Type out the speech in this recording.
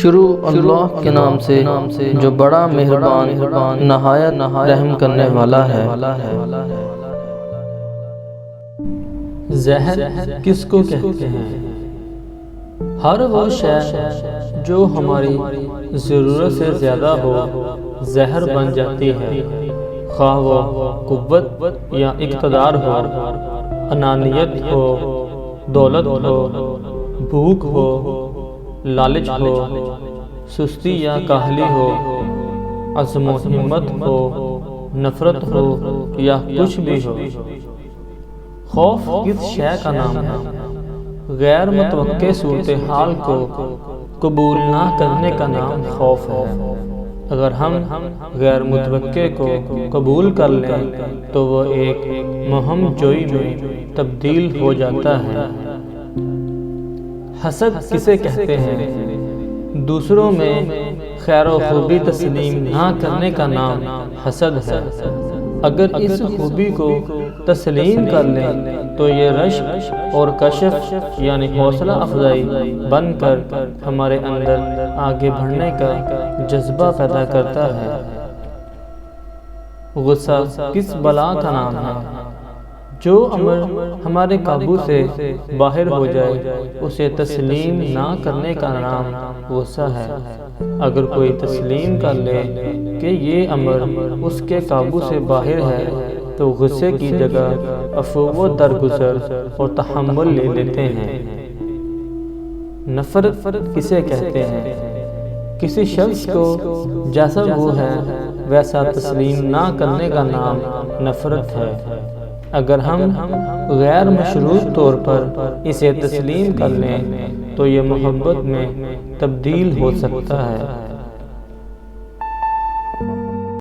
شروع اللہ کے نام سے جو بڑا مہربان نہایت رحم کرنے والا ہے۔ زہر کس کو کہتے ہیں؟ ہر وہ شے جو ہماری ضرورت سے زیادہ ہو زہر بن جاتی ہے، خواہ وہ قوت یا اقتدار ہو، انانیت ہو، دولت ہو، بھوک ہو، لالچ ہو، سستی یا کاہلی ہو، عزم و ہمت ہو، نفرت ہو یا کچھ بھی ہو۔ خوف کس شے کا نام ہے؟ غیر متوقع صورتحال کو قبول نہ کرنے کا نام خوف ہے۔ اگر ہم غیر متوقع کو قبول کر لیں تو وہ ایک مہم جوئی میں تبدیل ہو جاتا ہے۔ حسد کسے کہتے ہیں؟ دوسروں میں خیر و خوبی تسلیم نہ کرنے کا نام حسد ہے۔ اگر اس خوبی کو تسلیم کر لیں تو یہ رشک اور کشف یعنی حوصلہ افزائی بن کر ہمارے اندر آگے بڑھنے کا جذبہ پیدا کرتا ہے۔ غصہ کس بلا کا نام ہے؟ جو امر ہمارے قابو سے باہر ہو جائے اسے تسلیم نہ کرنے کا نام غصہ ہے۔ اگر کوئی تسلیم کر لے کہ یہ امر اس کے قابو سے باہر ہے تو غصے کی جگہ عفو و درگزر اور تحمل لے لیتے ہیں۔ نفرت کسے کہتے ہیں؟ کسی شخص کو جیسا وہ ہے ویسا تسلیم نہ کرنے کا نام نفرت ہے۔ اگر ہم غیر مشروط طور پر اسے تسلیم کر لیں تو یہ محبت میں تبدیل ہو سکتا ہے۔